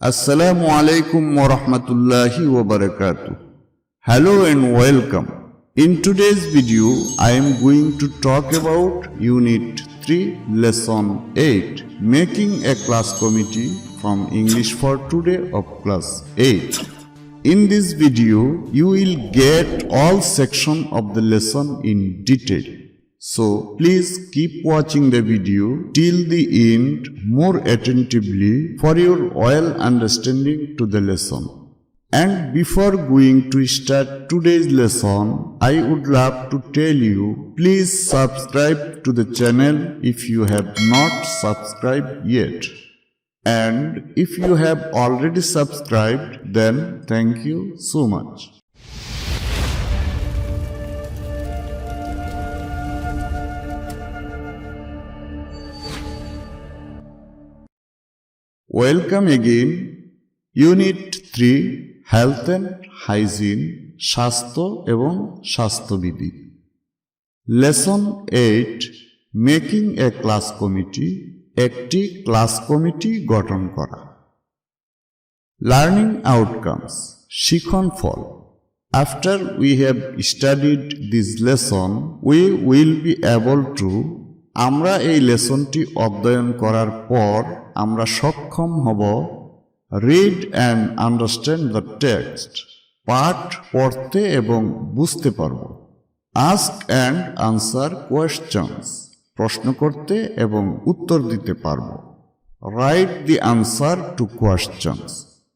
Assalamu alaikum wa rahmatullahi wa barakatuh. Hello and welcome. In today's video, I am going to talk about Unit 3, Lesson 8, Making a Class Committee from English for Today of Class 8. In this video, you will get all sections of the lesson in detail. So, please keep watching the video till the end more attentively for your well understanding to the lesson. And before going to start today's lesson, I would love to tell you, please subscribe to the channel if you have not subscribed yet. And if you have already subscribed, then thank you so much. Welcome again. Unit 3, Health and Hygiene, স্বাস্থ্য এবং স্বাস্থ্যবিধি. Lesson 8, Making a Class Committee, একটি class committee গঠন করা. Learning Outcomes, শিখন ফল. After we have studied this lesson, we will be able to আমরা এই লেসনটি অধ্যয়ন করার পর আমরা সক্ষম হব read and understand the text, পাঠ পড়তে এবং বুঝতে পারব। আস্ক অ্যান্ড আনসার কোয়েশ্চনস, প্রশ্ন করতে এবং উত্তর দিতে পারব। Write the answer to questions,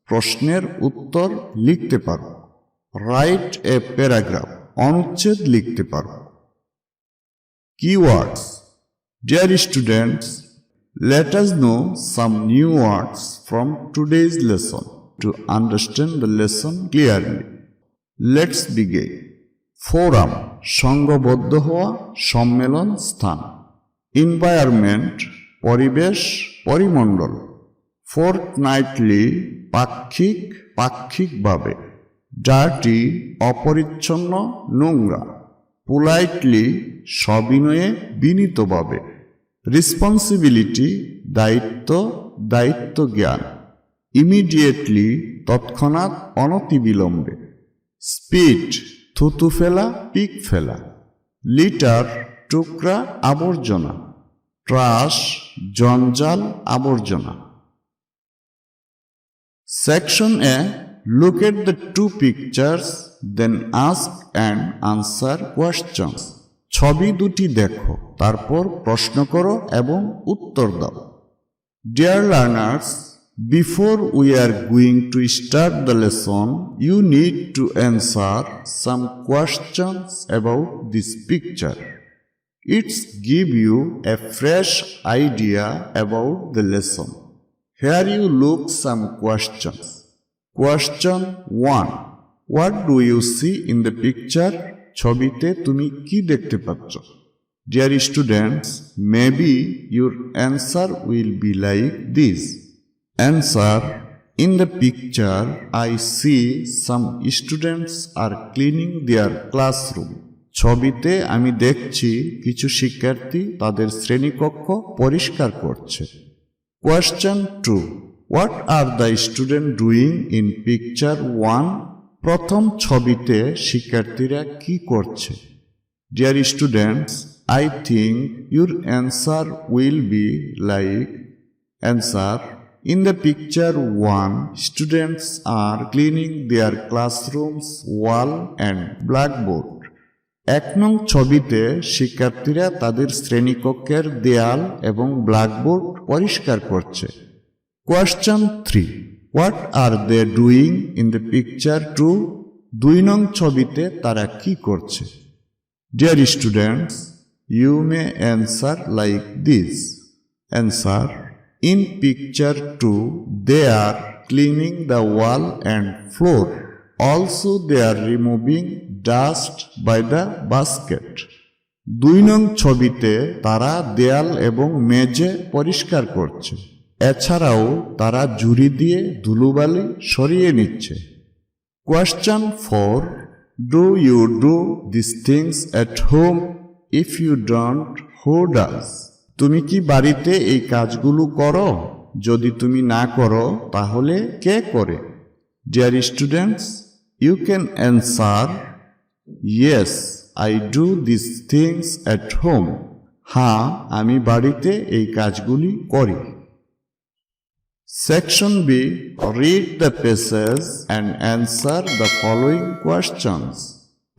প্রশ্নের উত্তর লিখতে পারব। রাইট এ প্যারাগ্রাফ, অনুচ্ছেদ লিখতে পারব। Keywords. Dear students, let us know some new words from today's lesson to understand the lesson clearly. Let's begin. Forum, সংঘবদ্ধ হওয়া, সম্মেলন স্থান। Environment, পরিবেশ, পরিমণ্ডল। Fortnightly, পাক্ষিক, পাক্ষিকভাবে। Dirty, অপরিচ্ছন্ন, নোংরা। Politely, সবিনয়ে, বিনীতভাবে। Responsibility, দায়িত্ব, দায়িত্ব জ্ঞান। Immediately, তৎক্ষণাৎ, অনতিবিলম্বে। Spit, থুতু ফেলা, পিক ফেলা। Litter, টুকরা, আবর্জনা। Trash, জঞ্জাল, আবর্জনা। Section A, look at the two pictures, then ask and answer questions. ছবি দুটি দেখো, তারপর প্রশ্ন করো এবং উত্তর দাও। Dear learners, before we are going to start the lesson, you need to answer some questions about this picture. It's give you a fresh idea about the lesson. Here you look some questions. Question 1. What do you see in the picture? ছবিতে তুমি কি দেখতে পাচ্ছ? Dear students, maybe your answer will be like this. Answer: in the picture, I see some students are cleaning their classroom. ছবিতে আমি দেখছি কিছু শিক্ষার্থী তাদের শ্রেণীকক্ষ পরিষ্কার করছে। Question 2. What are the students doing in picture 1? প্রথম ছবিতে শিক্ষার্থীরা কি করছে? Dear students, I think your answer will be like answer. In the picture 1, students are cleaning their classrooms wall and blackboard. 1 নং ছবিতে শিক্ষার্থীরা তাদের শ্রেণীকক্ষের দেয়াল এবং ব্ল্যাকবোর্ড পরিষ্কার করছে। Question 3. What are they doing in the picture 2? 2 নং ছবিতে তারা কি করছে? Dear students, you may answer like this. Answer: in picture 2, they are cleaning the wall and floor. Also they are removing dust by the basket. 2 নং ছবিতে তারা দেয়াল এবং মেঝে পরিষ্কার করছে। এছাড়াও তারা ঝুড়ি দিয়ে ধুলোবালি সরিয়ে নিচ্ছে। Question 4. Do you do these things at home? If you don't, who does? তুমি কি বাড়িতে এই কাজগুলো করো? যদি তুমি না করো তাহলে কে করে? Dear students, you can answer, yes, I do these things at home. হ্যাঁ, আমি বাড়িতে এই কাজগুলি করি। Section B, read the passage and answer the following questions.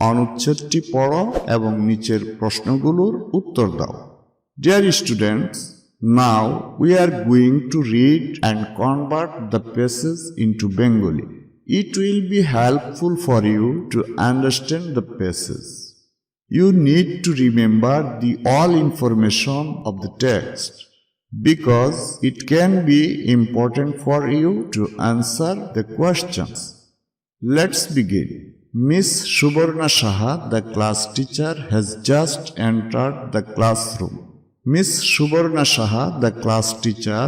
অনুচ্ছেদটি পড়ো এবং নিচের প্রশ্নগুলোর উত্তর দাও। Dear students, now we are going to read and convert the passage into Bengali. It will be helpful for you to understand the passage. You need to remember the all information of the text because it can be important for you to answer the questions. Let's begin. Miss Subarna Saha, the class teacher, has just entered the classroom. Miss Subarna Saha, the class teacher,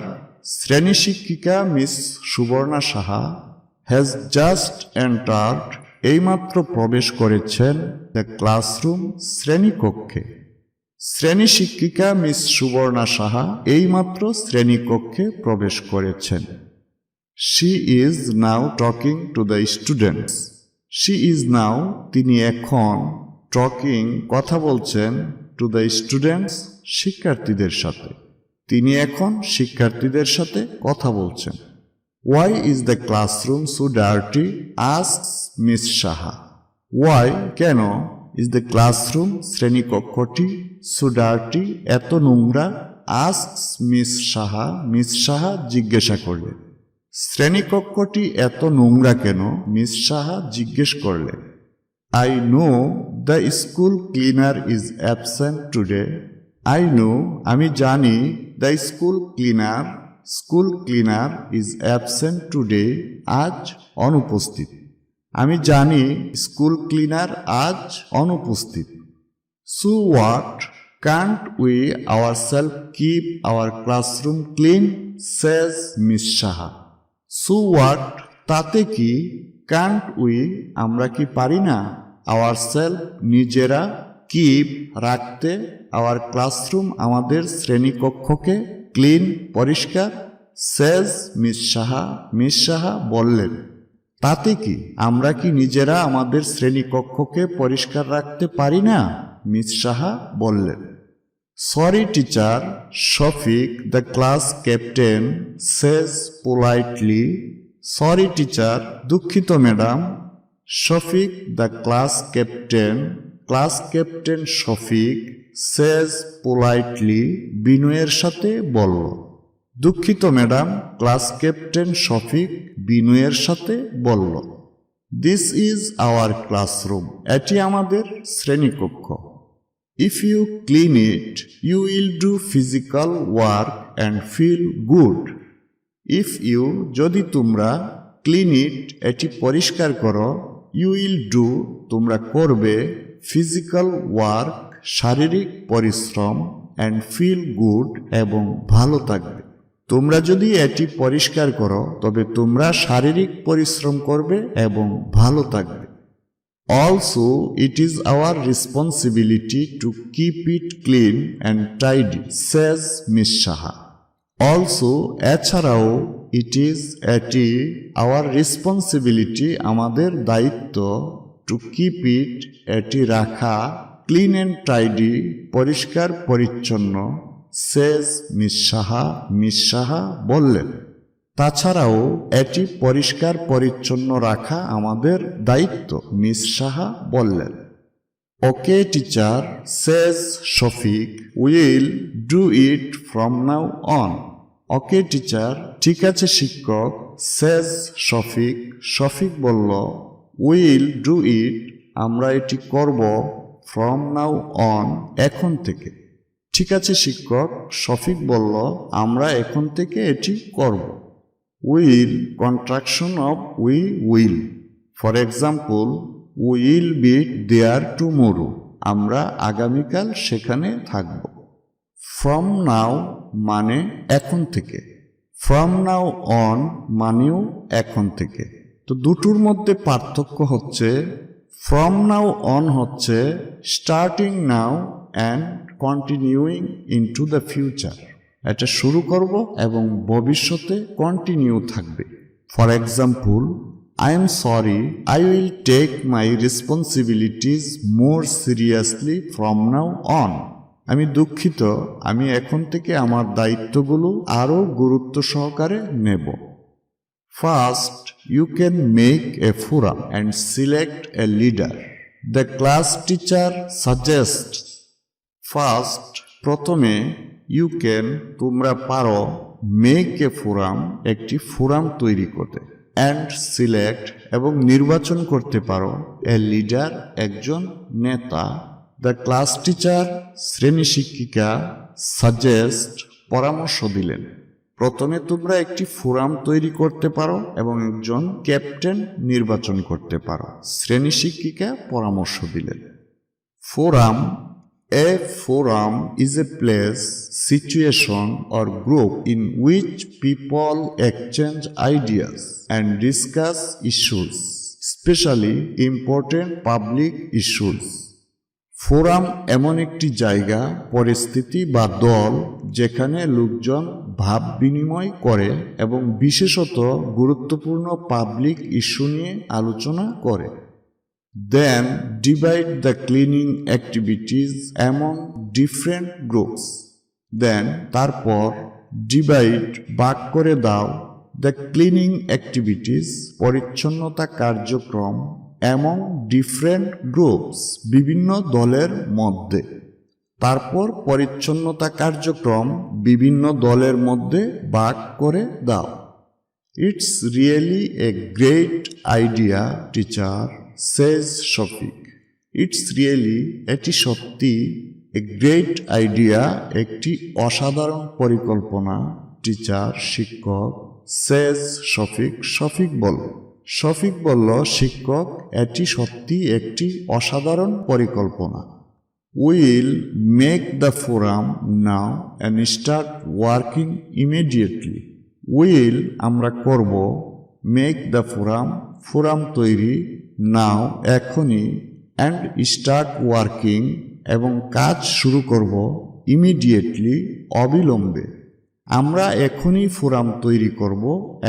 Shreni Shikkika Miss Subarna Saha, has just entered, এইমাত্র প্রবেশ করেছেন, the classroom, শ্রেণীকক্ষে। শ্রেণী শিক্ষিকা miss Subarna Saha এইমাত্র শ্রেণীকক্ষে প্রবেশ করেছেন। She is now talking to the students. She is now, তিনি এখন, talking, কথা বলছেন, to the students, শিক্ষার্থীদের সাথে। তিনি এখন শিক্ষার্থীদের সাথে কথা বলছেন। Why is the classroom so dirty? asks Miss Saha. Why, কেন, is the classroom, শ্রেণীকক্ষটি, so dirty, এত নোংরা? asks Miss Saha, Miss Saha জিজ্ঞাসা করলেন। শ্রেণীকক্ষটি এত নোংরা কেন? মিস সাহা জিজ্ঞেস করলেন। I know the school cleaner is absent today. I know, আমি জানি, the school cleaner is absent today, আজ অনুপস্থিত। আমি জানি স্কুল ক্লিনার আজ অনুপস্থিত। So what? Can't we ourselves keep our classroom clean? says Miss Saha. So what? তাতে কি? Can't we? আমরা কি পারি না? ourselves, নিজেরা, keep, রাখতে, our classroom, আমাদের শ্রেণীকক্ষকে, clean, পরিষ্কার, says Miss Saha, Miss Saha বললেন। তাতে কি? আমরা কি নিজেরা আমাদের শ্রেণীকক্ষকে পরিষ্কার রাখতে পারি না? মিস সাহা বললেন। Sorry teacher, Shafiq, the class captain, says politely. Sorry teacher, দুঃখিত madam. Shafiq, the class captain Shafiq, says politely, বিনয়ের সাথে বলল। দুঃখিত ম্যাডাম, ক্লাস ক্যাপ্টেন শফিক বিনয়ের সাথে বলল। This is our classroom. এটি আমাদের শ্রেণীকক্ষ। If you clean it, you will do physical work and feel good. If you, যদি তোমরা, clean it, এটি পরিষ্কার করো, you will do, তোমরা করবে, physical work, শারীরিক পরিশ্রম, and feel good, এবং ভালো থাকবে। তোমরা যদি এটি পরিষ্কার করো তবে তোমরা শারীরিক পরিশ্রম করবে এবং ভালো থাকবে। Also, it is our responsibility to keep it clean and tidy, says Miss Saha. Also, এছাড়াও, it is, এটি, our responsibility, আমাদের দায়িত্ব, to keep it, এটি রাখা, clean and tidy, পরিষ্কার পরিচ্ছন্ন, says Miss Saha, Miss Saha বললেন। তাছাড়াও এটি পরিষ্কার পরিচ্ছন্ন রাখা আমাদের দায়িত্ব, মিস সাহা বললেন। Okay teacher, says Shafiq, we'll do it from now on. Okay teacher, ঠিক আছে শিক্ষক, says Shafiq, শফিক বলল, we'll do it, আমরা এটি করব, from now on, এখন থেকে। ঠিক আছে শিক্ষক, শফিক বলল, আমরা এখন থেকে এটি করব। Will, contraction of we will. For example, we will be there tomorrow. আমরা আগামীকাল সেখানে থাকব। From now মানে এখন থেকে। From now on মানেও এখন থেকে। তো দুটোর মধ্যে পার্থক্য হচ্ছে, from now on হচ্ছে starting now and continuing into the future. এটা শুরু করব এবং ভবিষ্যতে কন্টিনিউ থাকবে। For example, I am sorry, I will take my responsibilities more seriously from now on. আমি দুঃখিত, আমি এখন থেকে আমার দায়িত্বগুলো আরও গুরুত্ব সহকারে নেব। First, you can make a forum and select a leader. The class teacher suggests. First, প্রথমে you can, তোমরা পারো, make a forum, একটি ফোরাম তৈরি করতে, and select, এবং নির্বাচন করতে পারো, a leader, একজন নেতা। The class teacher, শ্রেণী শিক্ষিকা, suggest, পরামর্শ দিলেন। প্রথমে তোমরা একটি ফোরাম তৈরি করতে পারো এবং একজন ক্যাপ্টেন নির্বাচন করতে পারো। শ্রেণী শিক্ষিকা পরামর্শ দিলেন। Forum, a forum is a place, situation or group in which people exchange ideas and discuss issues, especially important public issues. Forum এমন একটি জায়গা, পরিস্থিতি বা দল যেখানে লোকজন ভাব বিনিময় করে এবং বিশেষত গুরুত্বপূর্ণ পাবলিক ইস্যু নিয়ে আলোচনা করে। Then divide the cleaning activities among different groups. Then তারপর divide, ভাগ করে দাও, the cleaning activities, পরিচ্ছন্নতা কার্যক্রম, among different groups, বিভিন্ন দলের মধ্যে। তারপর পরিচ্ছন্নতা কার্যক্রম বিভিন্ন দলের মধ্যে ভাগ করে দাও। It's really a great idea, teacher, says Shafiq. It's really, এটি সত্যি, a great idea, একটি অসাধারণ পরিকল্পনা, টিচার, শিক্ষক, says Shafiq, শফিক বলল। শফিক বলল, শিক্ষক, এটি সত্যি একটি অসাধারণ পরিকল্পনা। We'll make the forum now and start working immediately. Will, আমরা করব, make the forum, ফোরাম তৈরি, now, এখনই, and start working, এবং কাজ শুরু করব, immediately, অবিলম্বে। আমরা এখনই ফোরাম তৈরি করব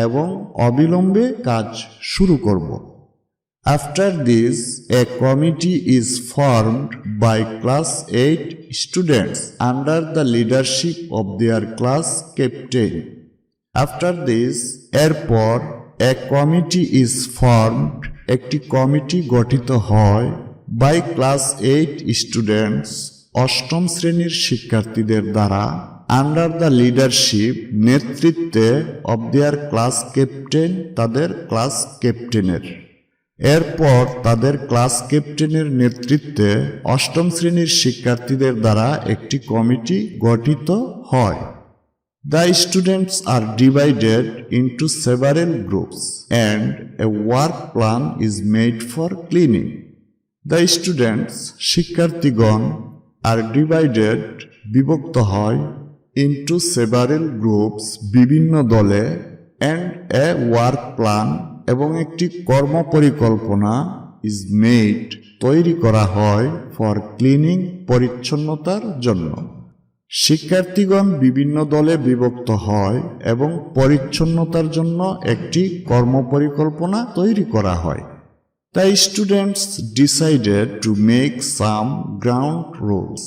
এবং অবিলম্বে কাজ শুরু করব। After this, a committee is formed by class 8 students under the leadership of their class captain. After this, এরপর, a committee is formed, একটি কমিটি গঠিত হয়, by class 8 students, অষ্টম শ্রেণীর শিক্ষার্থীদের দ্বারা, under the leadership, নেতৃত্বে, of their class captain, তাদের ক্লাস ক্যাপ্টেনের। এরপর তাদের ক্লাস ক্যাপ্টেনের নেতৃত্বে অষ্টম শ্রেণীর শিক্ষার্থীদের দ্বারা একটি কমিটি গঠিত হয়। The students are divided into several groups and a work plan is made for cleaning. The students, শিক্ষার্থীগণ, are divided, বিভক্ত হয়, into several groups, বিভিন্ন দলে, and a work plan, এবং একটি কর্মপরিকল্পনা, is made, তৈরি করা হয়, for cleaning, পরিচ্ছন্নতার জন্য। শিক্ষার্থীগণ বিভিন্ন দলে বিভক্ত হয় এবং পরিচ্ছন্নতার জন্য একটি কর্মপরিকল্পনা তৈরি করা হয়। The students decided to make some ground rules.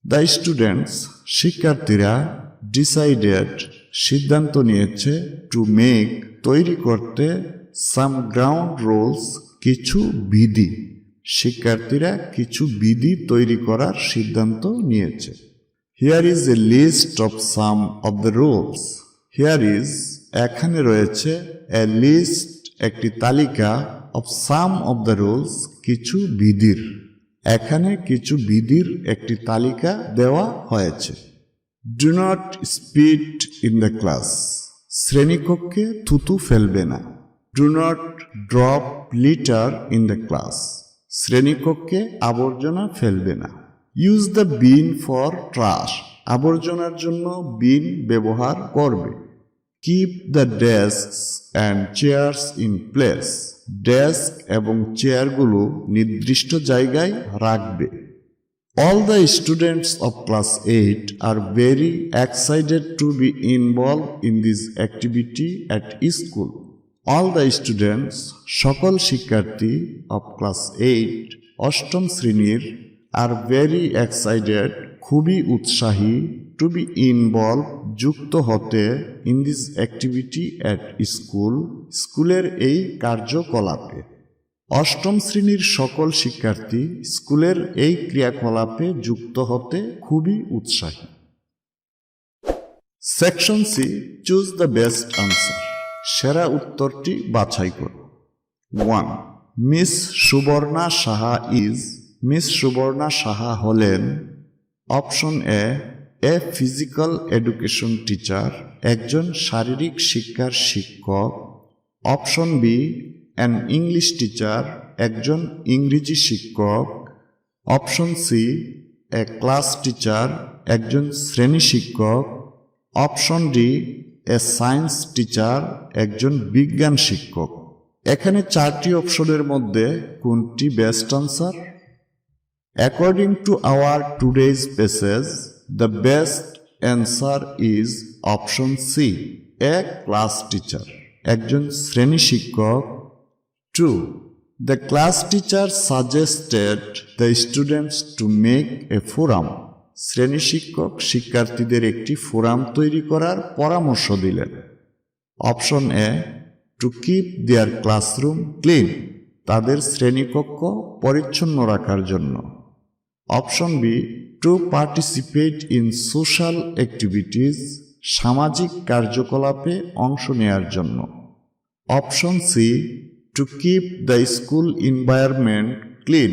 The students, শিক্ষার্থীরা, decided, সিদ্ধান্ত নিয়েছে, to make, তৈরি করতে, some ground rules, কিছু বিধি। শিক্ষার্থীরা কিছু বিধি তৈরি করার সিদ্ধান্ত নিয়েছে। Here is a list of some of the rules. Here is, এখানে রয়েছে, a list, একটি তালিকা, of some of the rules, কিছু বিধির। এখানে কিছু বিধির একটি তালিকা দেওয়া হয়েছে। Do not spit in the class. শ্রেণীকক্ষে থুতু ফেলবে না। Do not drop litter in the class. শ্রেণীকক্ষে আবর্জনা ফেলবে না। Use the bin for trash. আবর্জনার জন্য বিন ব্যবহার করবে। Keep the desks and chairs in place. Desk এবং চেয়ারগুলো নির্দিষ্ট জায়গায় রাখবে। All the students of class 8 are very excited to be involved in this activity at school. All the students, সকল শিক্ষার্থী of class 8 অষ্টম শ্রেণীর are very excited, খুবই উৎসাহী to be involved, যুক্ত হতে in this activity at school, স্কুলের এই কার্যকলাপে। অষ্টম শ্রেণীর সকল শিক্ষার্থী স্কুলের এই ক্রিয়াকলাপে যুক্ত হতে খুবই উৎসাহী। Section C, choose the best answer, সেরা উত্তরটি বাছাই করো। 1. Miss Subarna Saha is, Miss Subarna Saha হলেন option A physical education teacher, একজন শারীরিক শিক্ষার শিক্ষক। Option B an English teacher, একজন ইংরেজি শিক্ষক। Option C a class teacher, একজন শ্রেণী শিক্ষক। Option D a science teacher, একজন বিজ্ঞান শিক্ষক। এখানে চারটি অপশনের মধ্যে কোনটি best answer? According to our today's passage, the best answer is option C, a class teacher, একজন শ্রেণী শিক্ষক। 2. The class teacher suggested the students to make a forum. শ্রেণী শিক্ষক শিক্ষার্থীদের একটি ফোরাম তৈরি করার পরামর্শ দিলেন। Option A to keep their classroom clean, তাদের শ্রেণীকক্ষ পরিচ্ছন্ন রাখার জন্য। Option B to participate in social activities, সামাজিক কার্যকলাপে অংশ নেয়ার জন্য। Option C to keep the school environment clean,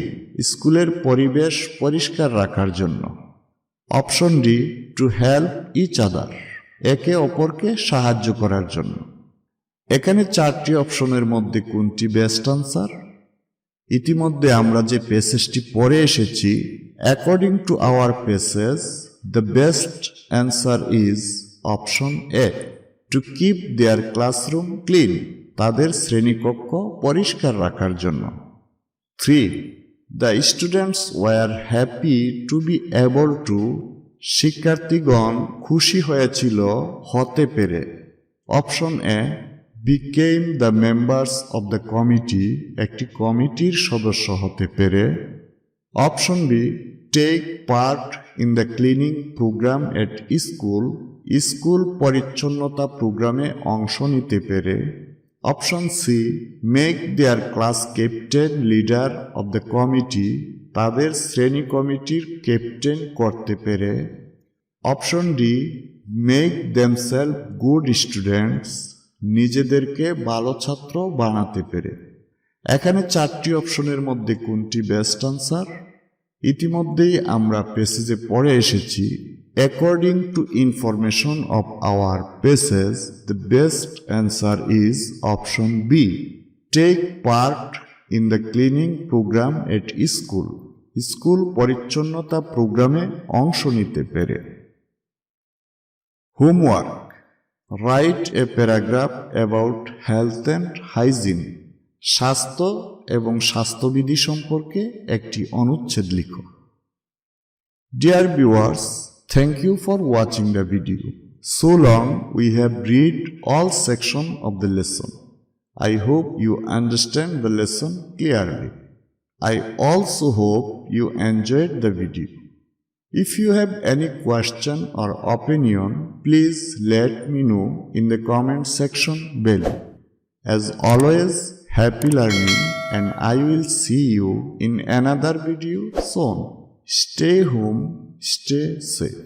স্কুলের পরিবেশ পরিষ্কার রাখার জন্য। Option D to help each other, একে অপরকে সাহায্য করার জন্য। এখানে চারটি অপশনের মধ্যে কোনটি বেস্ট আনসার? ইতিমধ্যে আমরা যে প্যাসেজটি পড়ে এসেছি, according to our passage, the best answer is option A to keep their classroom clean, তাদের শ্রেণীকক্ষ পরিষ্কার রাখার জন্য। 3. The students were happy to be able to, শিক্ষার্থীগণ খুশি হয়েছিল হতে পেরে। Option A became the members of the committee, একটি কমিটির সদস্য হতে পেরে। Option B take part in the cleaning programme at school, school পরিচ্ছন্নতা প্রোগ্রামে অংশ নিতে পেরে। Option C make their class captain leader of the committee, তাদের শ্রেণী কমিটির ক্যাপ্টেন করতে পেরে। Option D make themselves good students, নিজেদেরকে ভালো ছাত্র বানাতে পেরে। এখানে চারটি অপশনের মধ্যে কোনটি বেস্ট আনসার? ইতিমধ্যেই আমরা প্যাসেজে পড়ে এসেছি, according to information of our passage, the best answer is option B, take part in the cleaning programme at school, school পরিচ্ছন্নতা প্রোগ্রামে অংশ নিতে পেরে। Homework, write a paragraph about health and hygiene, স্বাস্থ্য এবং স্বাস্থ্যবিধি সম্পর্কে একটি অনুচ্ছেদ লিখো। Dear viewers, thank you for watching the video. So long we have read all sections of the lesson. I hope you understand the lesson clearly. I also hope you enjoyed the video. If you have any question or opinion, please let me know in the comment section below. As always, happy learning, and I will see you in another video soon. Stay home, stay safe.